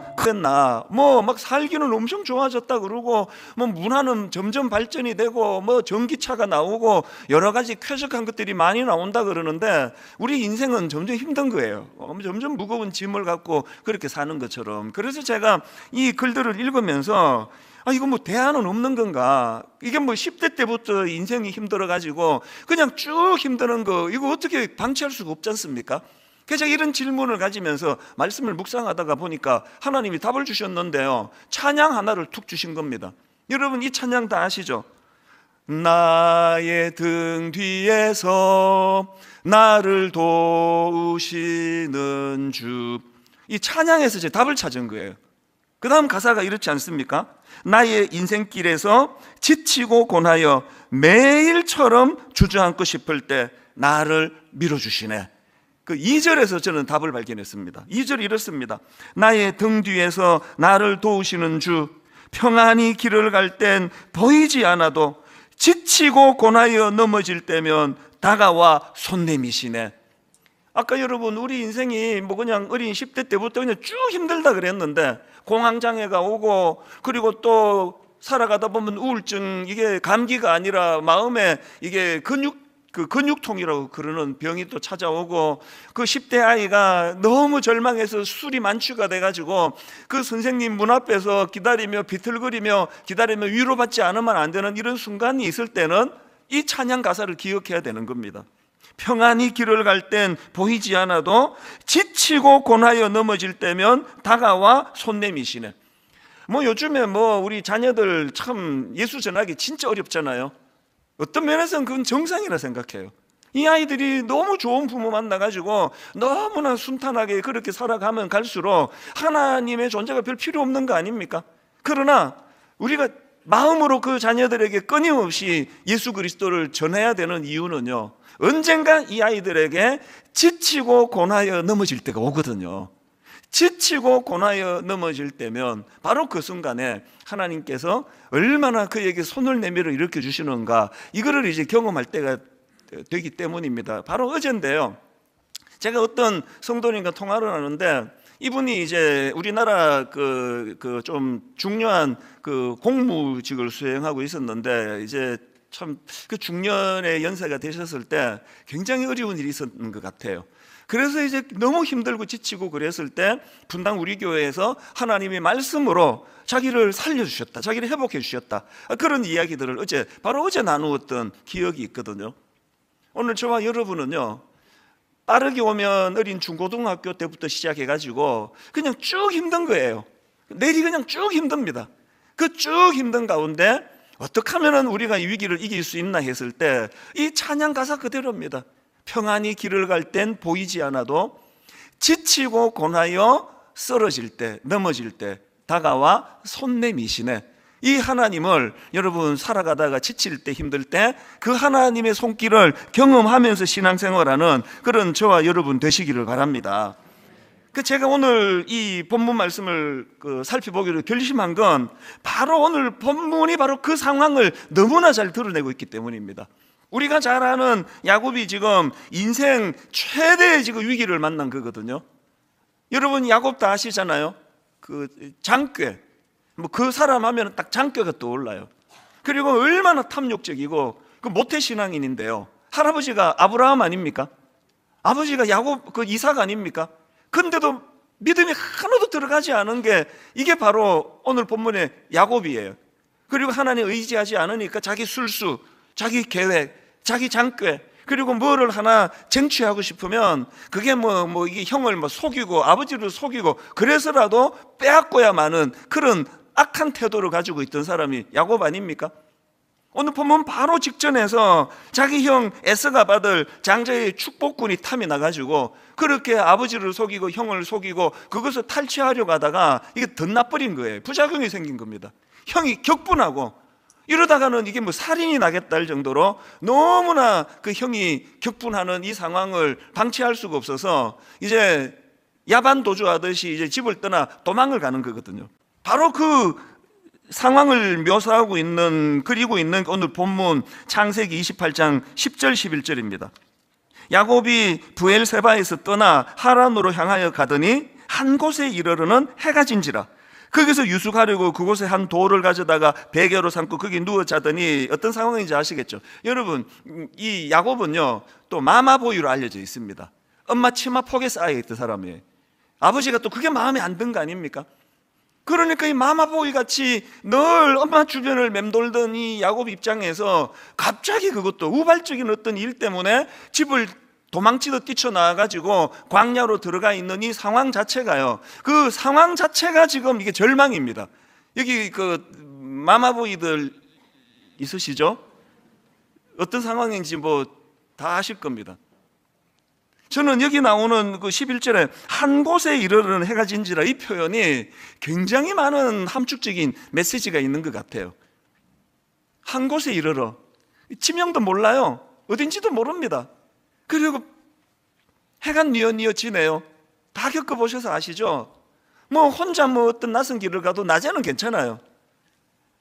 Speaker 1: 막 살기는 엄청 좋아졌다 그러고 문화는 점점 발전이 되고 전기차가 나오고 여러 가지 쾌적한 것들이 많이 나온다 그러는데 우리 인생은 점점 힘든 거예요. 점점 무거운 짐을 갖고 그렇게 사는 것처럼. 그래서 제가 이 글들을 읽으면서 이거 대안은 없는 건가? 이게 10대 때부터 인생이 힘들어 가지고 그냥 쭉 힘드는 거 이거 어떻게 방치할 수가 없지 않습니까? 그래서 이런 질문을 가지면서 말씀을 묵상하다가 보니까 하나님이 답을 주셨는데요, 찬양 하나를 툭 주신 겁니다. 여러분 이 찬양 다 아시죠? 나의 등 뒤에서 나를 도우시는 주. 이 찬양에서 제 답을 찾은 거예요. 그 다음 가사가 이렇지 않습니까? 나의 인생길에서 지치고 고나여 매일처럼 주저앉고 싶을 때 나를 밀어주시네. 그 2절에서 저는 답을 발견했습니다. 2절이 이렇습니다. 나의 등 뒤에서 나를 도우시는 주, 평안히 길을 갈 땐 보이지 않아도 지치고 고나여 넘어질 때면 다가와 손 내미시네. 아까 여러분 우리 인생이 그냥 어린 10대 때부터 그냥 쭉 힘들다 그랬는데 공황장애가 오고 그리고 또 살아가다 보면 우울증, 이게 감기가 아니라 마음에 이게 근육통이라고 그러는 병이 또 찾아오고 그 10대 아이가 너무 절망해서 술이 만취가 돼가지고 그 선생님 문 앞에서 기다리며 비틀거리며 기다리며 위로받지 않으면 안 되는 이런 순간이 있을 때는 이 찬양 가사를 기억해야 되는 겁니다. 평안히 길을 갈 땐 보이지 않아도 지치고 고나여 넘어질 때면 다가와 손 내미시네. 요즘에 우리 자녀들 참 예수 전하기 진짜 어렵잖아요. 어떤 면에서는 그건 정상이라 생각해요. 이 아이들이 너무 좋은 부모 만나가지고 너무나 순탄하게 그렇게 살아가면 갈수록 하나님의 존재가 별 필요 없는 거 아닙니까? 그러나 우리가 마음으로 그 자녀들에게 끊임없이 예수 그리스도를 전해야 되는 이유는요, 언젠가 이 아이들에게 지치고 고나여 넘어질 때가 오거든요. 지치고 고나여 넘어질 때면 바로 그 순간에 하나님께서 얼마나 그에게 손을 내밀어 일으켜 주시는가, 이거를 이제 경험할 때가 되기 때문입니다. 바로 어젠데요, 제가 어떤 성도님과 통화를 하는데 이분이 이제 우리나라 좀 중요한 공무직을 수행하고 있었는데 이제 참 그 중년의 연세가 되셨을 때 굉장히 어려운 일이 있었는 것 같아요. 그래서 이제 너무 힘들고 지치고 그랬을 때 분당 우리 교회에서 하나님의 말씀으로 자기를 살려주셨다, 자기를 회복해 주셨다, 그런 이야기들을 바로 어제 나누었던 기억이 있거든요. 오늘 저와 여러분은요, 빠르게 오면 어린 중고등학교 때부터 시작해가지고 그냥 쭉 힘든 거예요. 내리 그냥 쭉 힘듭니다. 그 쭉 힘든 가운데 어떻게 하면 우리가 이 위기를 이길 수 있나 했을 때 이 찬양 가사 그대로입니다. 평안히 길을 갈 땐 보이지 않아도 지치고 고나여 쓰러질 때, 넘어질 때 다가와 손 내미시네. 이 하나님을 여러분 살아가다가 지칠 때, 힘들 때 그 하나님의 손길을 경험하면서 신앙생활하는 그런 저와 여러분 되시기를 바랍니다. 제가 오늘 이 본문 말씀을 살펴보기로 결심한 건 바로 오늘 본문이 바로 그 상황을 너무나 잘 드러내고 있기 때문입니다. 우리가 잘 아는 야곱이 지금 인생 최대의 지금 위기를 만난 거거든요. 여러분 야곱 다 아시잖아요. 장괴, 그 사람 하면 딱 장괴가 떠올라요. 그리고 얼마나 탐욕적이고 모태 신앙인인데요. 할아버지가 아브라함 아닙니까? 아버지가 야곱 이삭 아닙니까? 근데도 믿음이 하나도 들어가지 않은 게 이게 바로 오늘 본문의 야곱이에요. 그리고 하나님 의지하지 않으니까 자기 술수, 자기 계획, 자기 장괴, 그리고 뭐를 하나 쟁취하고 싶으면 그게 이게 형을 속이고 아버지를 속이고 그래서라도 빼앗고야 마는 그런 악한 태도를 가지고 있던 사람이 야곱 아닙니까? 오늘 보면 바로 직전에서 자기 형 에서가 받을 장자의 축복군이 탐이 나가지고 그렇게 아버지를 속이고 형을 속이고 그것을 탈취하려고 하다가 이게 덧나버린 거예요. 부작용이 생긴 겁니다. 형이 격분하고 이러다가는 이게 살인이 나겠다 할 정도로 너무나 그 형이 격분하는 이 상황을 방치할 수가 없어서 이제 야반 도주하듯이 이제 집을 떠나 도망을 가는 거거든요. 바로 그 상황을 묘사하고 있는, 그리고 있는 오늘 본문 창세기 28장 10절 11절입니다. 야곱이 브엘세바에서 떠나 하란으로 향하여 가더니 한 곳에 이르러는 해가 진지라. 거기서 유숙하려고 그곳에 한 돌을 가져다가 베개로 삼고 거기 누워 자더니, 어떤 상황인지 아시겠죠? 여러분, 이 야곱은요 또 마마보이로 알려져 있습니다. 엄마 치마 폭에 쌓여있던 사람이에요. 아버지가 또 그게 마음에 안 든 거 아닙니까? 그러니까 이 마마보이 같이 늘 엄마 주변을 맴돌던 이 야곱 입장에서 갑자기 그것도 우발적인 어떤 일 때문에 집을 도망치듯 뛰쳐나와가지고 광야로 들어가 있는 이 상황 자체가요, 그 상황 자체가 지금 이게 절망입니다. 여기 그 마마보이들 있으시죠? 어떤 상황인지 뭐 다 아실 겁니다. 저는 여기 나오는 그 11절에 한 곳에 이르르는 해가 진지라, 이 표현이 굉장히 많은 함축적인 메시지가 있는 것 같아요. 한 곳에 이르러, 지명도 몰라요. 어딘지도 모릅니다. 그리고 해가 뉘어뉘어 지네요. 다 겪어보셔서 아시죠? 뭐 혼자 뭐 어떤 낯선 길을 가도 낮에는 괜찮아요.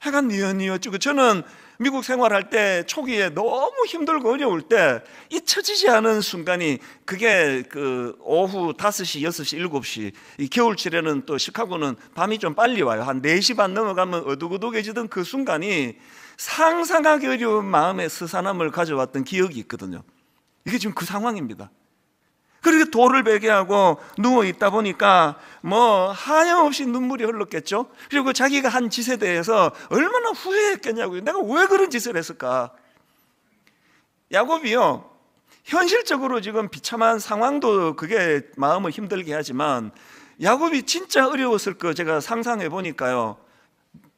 Speaker 1: 해가 뉘어뉘어 지고, 저는 미국 생활할 때 초기에 너무 힘들고 어려울 때 잊혀지지 않은 순간이, 그게 그 오후 5시, 6시, 7시, 이 겨울철에는 또 시카고는 밤이 좀 빨리 와요. 한 4시 반 넘어가면 어둑어둑해지던 그 순간이 상상하기 어려운 마음의 스산함을 가져왔던 기억이 있거든요. 이게 지금 그 상황입니다. 그렇게 돌을 베개하고 누워 있다 보니까 뭐 하염없이 눈물이 흘렀겠죠. 그리고 자기가 한 짓에 대해서 얼마나 후회했겠냐고요. 내가 왜 그런 짓을 했을까? 야곱이요, 현실적으로 지금 비참한 상황도 그게 마음을 힘들게 하지만, 야곱이 진짜 어려웠을 거 제가 상상해 보니까요,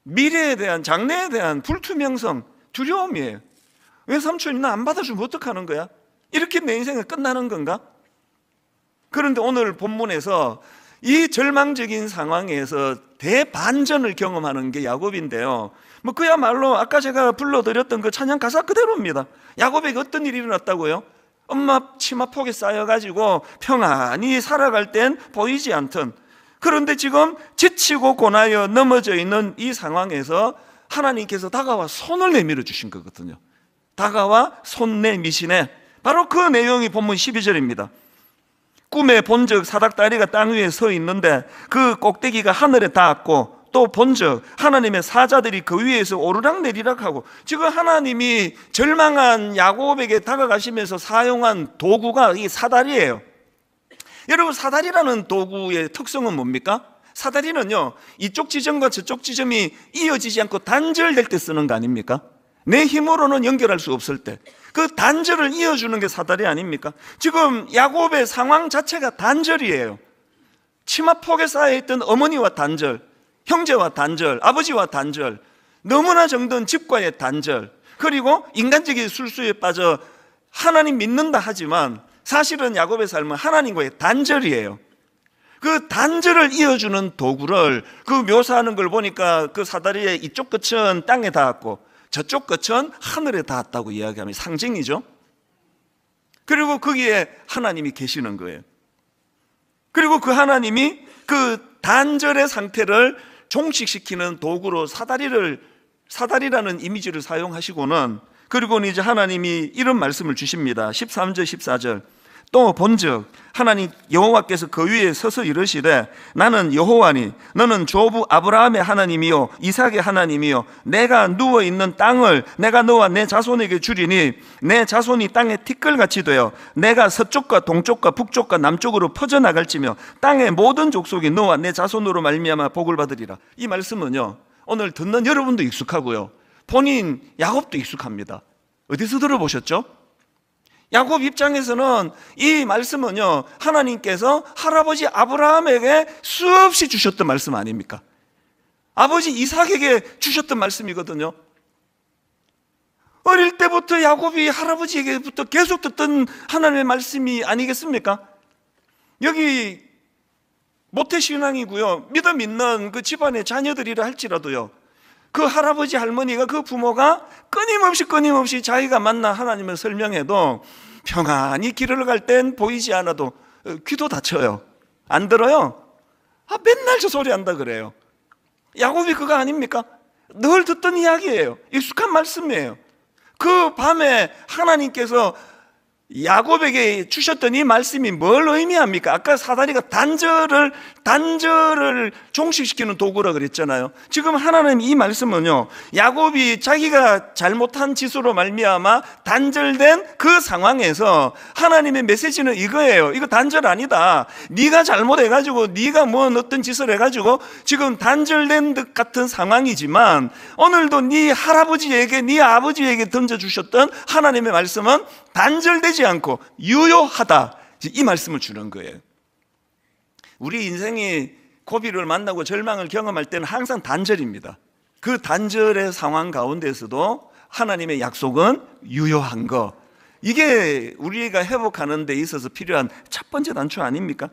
Speaker 1: 미래에 대한, 장래에 대한 불투명성, 두려움이에요. 왜 삼촌이 나 안 받아주면 어떡하는 거야? 이렇게 내 인생은 끝나는 건가? 그런데 오늘 본문에서 이 절망적인 상황에서 대반전을 경험하는 게 야곱인데요, 뭐 그야말로 아까 제가 불러드렸던 그 찬양 가사 그대로입니다. 야곱에게 어떤 일이 일어났다고요? 엄마 치마폭에 쌓여가지고 평안히 살아갈 땐 보이지 않던, 그런데 지금 지치고 고나여 넘어져 있는 이 상황에서 하나님께서 다가와 손을 내밀어 주신 거거든요. 다가와 손 내미시네. 바로 그 내용이 본문 12절입니다. 꿈에 본즉 사닥다리가 땅 위에 서 있는데 그 꼭대기가 하늘에 닿았고, 또 본즉 하나님의 사자들이 그 위에서 오르락내리락 하고, 지금 하나님이 절망한 야곱에게 다가가시면서 사용한 도구가 이 사다리예요. 여러분, 사다리라는 도구의 특성은 뭡니까? 사다리는요, 이쪽 지점과 저쪽 지점이 이어지지 않고 단절될 때 쓰는 거 아닙니까? 내 힘으로는 연결할 수 없을 때 그 단절을 이어주는 게 사다리 아닙니까? 지금 야곱의 상황 자체가 단절이에요. 치마폭에 쌓여있던 어머니와 단절, 형제와 단절, 아버지와 단절, 너무나 정든 집과의 단절, 그리고 인간적인 술수에 빠져 하나님 믿는다 하지만 사실은 야곱의 삶은 하나님과의 단절이에요. 그 단절을 이어주는 도구를 그 묘사하는 걸 보니까 그 사다리의 이쪽 끝은 땅에 닿았고 저쪽 끝은 하늘에 닿았다고 이야기하면 상징이죠. 그리고 거기에 하나님이 계시는 거예요. 그리고 그 하나님이 그 단절의 상태를 종식시키는 도구로 사다리라는 이미지를 사용하시고는, 그리고는 이제 하나님이 이런 말씀을 주십니다. 13절 14절. 또 본즉 하나님 여호와께서 그 위에 서서 이르시되 나는 여호와니 너는 조부 아브라함의 하나님이요 이삭의 하나님이요 내가 누워있는 땅을 내가 너와 내 자손에게 주리니 내 자손이 땅에 티끌같이 되어 내가 서쪽과 동쪽과 북쪽과 남쪽으로 퍼져나갈지며 땅의 모든 족속이 너와 내 자손으로 말미암아 복을 받으리라. 이 말씀은요, 오늘 듣는 여러분도 익숙하고요, 본인 야곱도 익숙합니다. 어디서 들어보셨죠? 야곱 입장에서는 이 말씀은요, 하나님께서 할아버지 아브라함에게 수없이 주셨던 말씀 아닙니까? 아버지 이삭에게 주셨던 말씀이거든요. 어릴 때부터 야곱이 할아버지에게부터 계속 듣던 하나님의 말씀이 아니겠습니까? 여기 모태신앙이고요, 믿음 있는 그 집안의 자녀들이라 할지라도요, 그 할아버지 할머니가, 그 부모가 끊임없이 자기가 만난 하나님을 설명해도 평안히 길을 갈 땐 보이지 않아도 귀도 닫혀요. 안 들어요. 맨날 저 소리 한다 그래요. 야곱이 그거 아닙니까? 늘 듣던 이야기예요. 익숙한 말씀이에요. 그 밤에 하나님께서 야곱에게 주셨던 이 말씀이 뭘 의미합니까? 아까 사다리가 단절을 종식시키는 도구라 그랬잖아요. 지금 하나님 이 말씀은요, 야곱이 자기가 잘못한 짓으로 말미암아 단절된 그 상황에서 하나님의 메시지는 이거예요. 이거 단절 아니다. 네가 잘못해가지고 네가 뭐 어떤 짓을 해가지고 지금 단절된 듯 같은 상황이지만 오늘도 네 할아버지에게 네 아버지에게 던져주셨던 하나님의 말씀은 단절되지 않고 유효하다, 이 말씀을 주는 거예요. 우리 인생이 고비를 만나고 절망을 경험할 때는 항상 단절입니다. 그 단절의 상황 가운데서도 하나님의 약속은 유효한 거, 이게 우리가 회복하는 데 있어서 필요한 첫 번째 단추 아닙니까?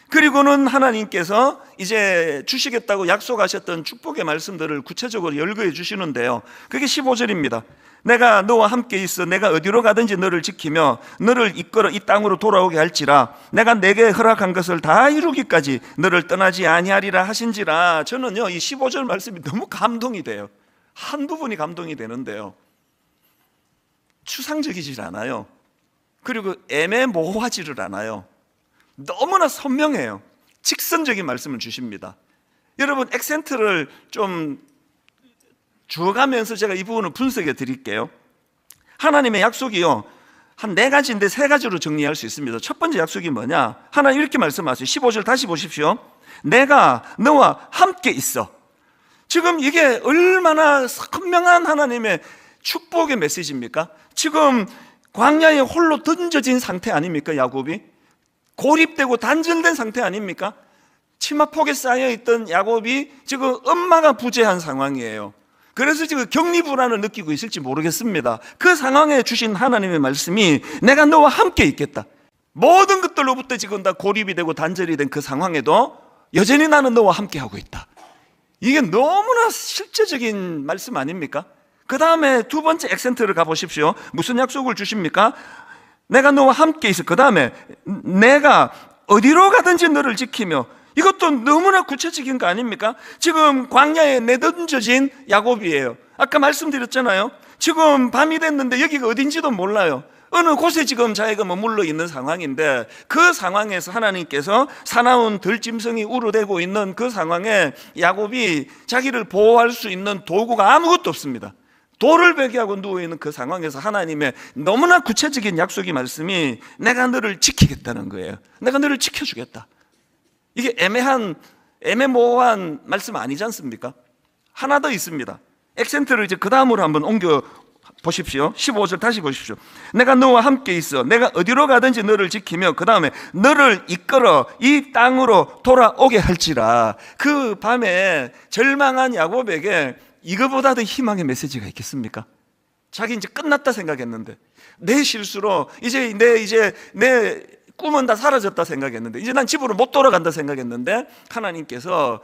Speaker 1: 그리고는 하나님께서 이제 주시겠다고 약속하셨던 축복의 말씀들을 구체적으로 열거해 주시는데요, 그게 15절입니다. 내가 너와 함께 있어 내가 어디로 가든지 너를 지키며 너를 이끌어 이 땅으로 돌아오게 할지라 내가 내게 허락한 것을 다 이루기까지 너를 떠나지 아니하리라 하신지라. 저는요, 이 15절 말씀이 너무 감동이 돼요. 한 부분이 감동이 되는데요, 추상적이질 않아요. 그리고 애매모호하지를 않아요. 너무나 선명해요. 직선적인 말씀을 주십니다. 여러분, 액센트를 좀 주어가면서 제가 이 부분을 분석해 드릴게요. 하나님의 약속이요, 한 4가지인데 3가지로 정리할 수 있습니다. 첫 번째 약속이 뭐냐? 하나님 이렇게 말씀하세요. 15절 다시 보십시오. 내가 너와 함께 있어. 지금 이게 얼마나 선명한 하나님의 축복의 메시지입니까? 지금 광야에 홀로 던져진 상태 아닙니까? 야곱이 고립되고 단절된 상태 아닙니까? 치마폭에 쌓여있던 야곱이 지금 엄마가 부재한 상황이에요. 그래서 지금 격리불안을 느끼고 있을지 모르겠습니다. 그 상황에 주신 하나님의 말씀이 내가 너와 함께 있겠다. 모든 것들로부터 지금 다 고립이 되고 단절이 된 그 상황에도 여전히 나는 너와 함께 하고 있다. 이게 너무나 실제적인 말씀 아닙니까? 그 다음에 두 번째 액센트를 가보십시오. 무슨 약속을 주십니까? 내가 너와 함께 있어. 그 다음에 내가 어디로 가든지 너를 지키며. 이것도 너무나 구체적인 거 아닙니까? 지금 광야에 내던져진 야곱이에요. 아까 말씀드렸잖아요. 지금 밤이 됐는데 여기가 어딘지도 몰라요. 어느 곳에 지금 자기가 머물러 있는 상황인데, 그 상황에서 하나님께서 사나운 들짐승이 우르대고 있는 그 상황에 야곱이 자기를 보호할 수 있는 도구가 아무것도 없습니다. 돌을 베개하고 누워있는 그 상황에서 하나님의 너무나 구체적인 약속의 말씀이 내가 너를 지키겠다는 거예요. 내가 너를 지켜주겠다. 이게 애매모호한 말씀 아니지 않습니까? 하나 더 있습니다. 액센트를 이제 그 다음으로 한번 옮겨 보십시오. 15절 다시 보십시오. 내가 너와 함께 있어 내가 어디로 가든지 너를 지키며 그 다음에 너를 이끌어 이 땅으로 돌아오게 할지라. 그 밤에 절망한 야곱에게 이거보다 더 희망의 메시지가 있겠습니까? 자기 이제 끝났다 생각했는데, 내 실수로 이제 내 꿈은 다 사라졌다 생각했는데, 이제 난 집으로 못 돌아간다 생각했는데 하나님께서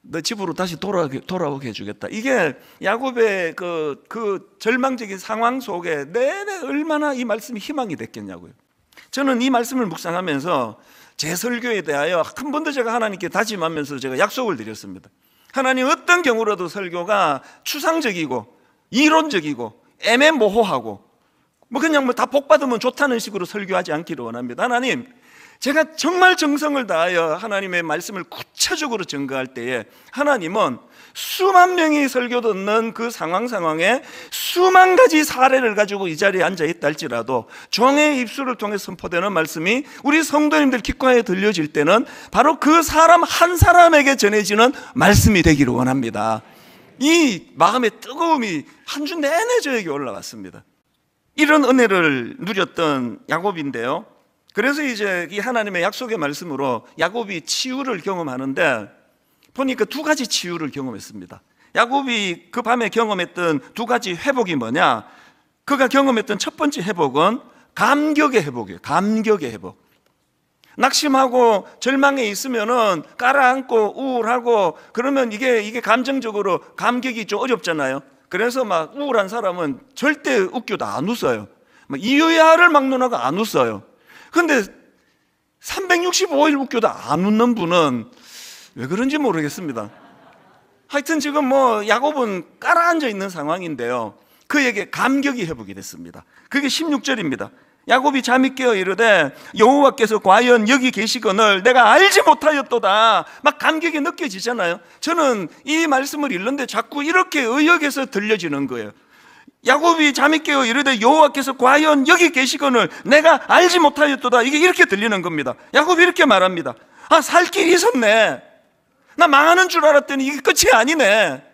Speaker 1: 너 집으로 다시 돌아오게 해주겠다. 이게 야곱의 그 절망적인 상황 속에 내내 얼마나 이 말씀이 희망이 됐겠냐고요. 저는 이 말씀을 묵상하면서 제 설교에 대하여 한 번도 제가 하나님께 다짐하면서 제가 약속을 드렸습니다. 하나님, 어떤 경우라도 설교가 추상적이고 이론적이고 애매모호하고 그냥 다 복받으면 좋다는 식으로 설교하지 않기를 원합니다. 하나님, 제가 정말 정성을 다하여 하나님의 말씀을 구체적으로 증거할 때에 하나님은 수만 명이 설교 듣는 그 상황에 수만 가지 사례를 가지고 이 자리에 앉아있다 할지라도 종의 입술을 통해 선포되는 말씀이 우리 성도님들 귓가에 들려질 때는 바로 그 사람 한 사람에게 전해지는 말씀이 되기를 원합니다. 이 마음의 뜨거움이 한 주 내내 저에게 올라왔습니다. 이런 은혜를 누렸던 야곱인데요, 그래서 이제 이 하나님의 약속의 말씀으로 야곱이 치유를 경험하는데 보니까 2가지 치유를 경험했습니다. 야곱이 그 밤에 경험했던 2가지 회복이 뭐냐? 그가 경험했던 첫 번째 회복은 감격의 회복이에요. 감격의 회복. 낙심하고 절망에 있으면은 깔아앉고 우울하고 그러면 이게 감정적으로 감격이 좀 어렵잖아요. 그래서 막 우울한 사람은 절대 웃겨도 안 웃어요. 이유야를 막론하고 안 웃어요. 근데 365일 웃겨도 안 웃는 분은 왜 그런지 모르겠습니다. 하여튼 지금 뭐 야곱은 깔아앉아 있는 상황인데요, 그에게 감격이 회복이 됐습니다. 그게 16절입니다. 야곱이 잠이 깨어 이르되 여호와께서 과연 여기 계시거늘 내가 알지 못하였도다. 막 감격이 느껴지잖아요. 저는 이 말씀을 읽는데 자꾸 이렇게 의역에서 들려지는 거예요. 야곱이 잠이 깨어 이르되 여호와께서 과연 여기 계시거늘 내가 알지 못하였도다. 이게 이렇게 들리는 겁니다. 야곱이 이렇게 말합니다. 아, 살 길이 있었네. 나 망하는 줄 알았더니 이게 끝이 아니네.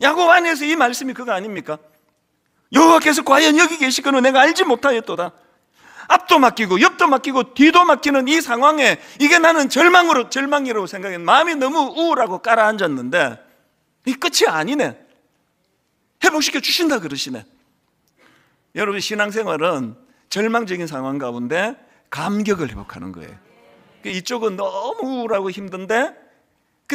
Speaker 1: 야곱 안에서 이 말씀이 그거 아닙니까? 여호와께서 과연 여기 계시거늘 내가 알지 못하였도다. 앞도 맡기고 옆도 맡기고 뒤도 맡기는 이 상황에 이게 나는 절망이라고 생각했는데 마음이 너무 우울하고 깔아앉았는데 이 끝이 아니네. 회복시켜 주신다 그러시네. 여러분, 신앙생활은 절망적인 상황 가운데 감격을 회복하는 거예요. 이쪽은 너무 우울하고 힘든데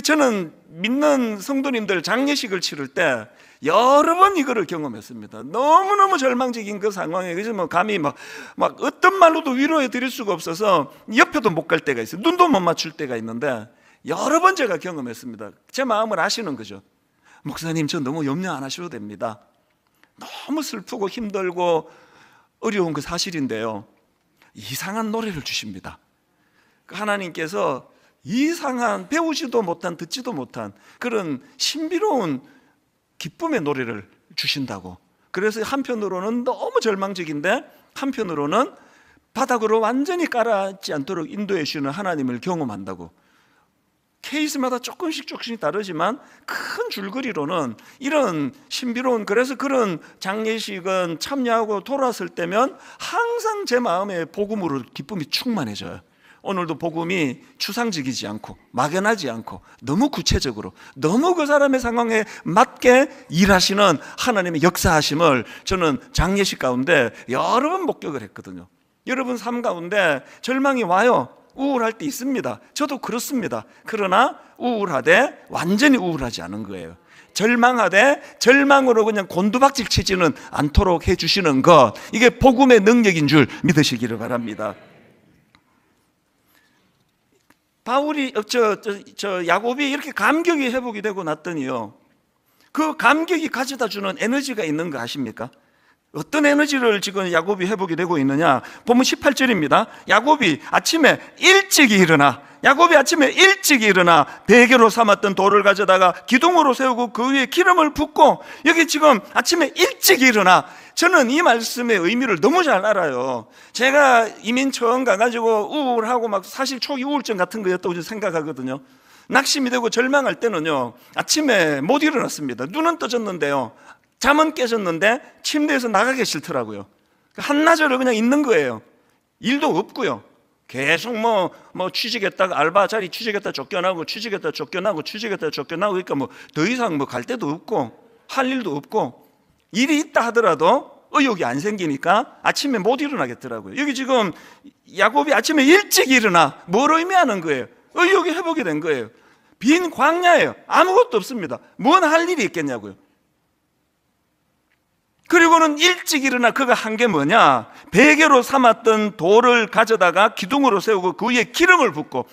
Speaker 1: 저는 믿는 성도님들 장례식을 치를 때 여러 번 이거를 경험했습니다. 너무너무 절망적인 그 상황에 그래서 뭐 감히 막 어떤 말로도 위로해 드릴 수가 없어서 옆에도 못 갈 때가 있어요. 눈도 못 맞출 때가 있는데 여러 번 제가 경험했습니다. 제 마음을 아시는 거죠. 목사님, 저 너무 염려 안 하셔도 됩니다. 너무 슬프고 힘들고 어려운 그 사실인데요, 이상한 노래를 주십니다. 하나님께서 이상한, 배우지도 못한, 듣지도 못한 그런 신비로운 기쁨의 노래를 주신다고. 그래서 한편으로는 너무 절망적인데 한편으로는 바닥으로 완전히 깔아앉지 않도록 인도해 주시는 하나님을 경험한다고. 케이스마다 조금씩 다르지만 큰 줄거리로는 이런 신비로운, 그래서 그런 장례식은 참여하고 돌아왔을 때면 항상 제 마음에 복음으로 기쁨이 충만해져요. 오늘도 복음이 추상적이지 않고 막연하지 않고 너무 구체적으로 너무 그 사람의 상황에 맞게 일하시는 하나님의 역사하심을 저는 장례식 가운데 여러 번 목격을 했거든요. 여러분 삶 가운데 절망이 와요. 우울할 때 있습니다. 저도 그렇습니다. 그러나 우울하되 완전히 우울하지 않은 거예요. 절망하되 절망으로 그냥 곤두박질 치지는 않도록 해주시는 것, 이게 복음의 능력인 줄 믿으시기를 바랍니다. 야곱이 이렇게 감격이 회복이 되고 났더니요, 그 감격이 가져다 주는 에너지가 있는 거 아십니까? 어떤 에너지를 지금 야곱이 회복이 되고 있느냐? 보면 18절입니다. 야곱이 아침에 일찍 일어나 베개로 삼았던 돌을 가져다가 기둥으로 세우고 그 위에 기름을 붓고, 여기 지금 아침에 일찍 일어나. 저는 이 말씀의 의미를 너무 잘 알아요. 제가 이민 처음 가가지고 우울하고 막 사실 초기 우울증 같은 거였다고 생각하거든요. 낙심이 되고 절망할 때는요, 아침에 못 일어났습니다. 눈은 떠졌는데요, 잠은 깨졌는데 침대에서 나가기 싫더라고요. 한나절을 그냥 있는 거예요. 일도 없고요. 계속 뭐 취직했다가 알바 자리 취직했다 쫓겨나고 그러니까 뭐 더 이상 뭐 갈 데도 없고 할 일도 없고, 일이 있다 하더라도 의욕이 안 생기니까 아침에 못 일어나겠더라고요. 여기 지금 야곱이 아침에 일찍 일어나. 뭘 의미하는 거예요? 의욕이 회복이 된 거예요. 빈 광야예요. 아무것도 없습니다. 뭔 할 일이 있겠냐고요. 그리고는 일찍 일어나 그가 한 게 뭐냐? 베개로 삼았던 돌을 가져다가 기둥으로 세우고 그 위에 기름을 붓고,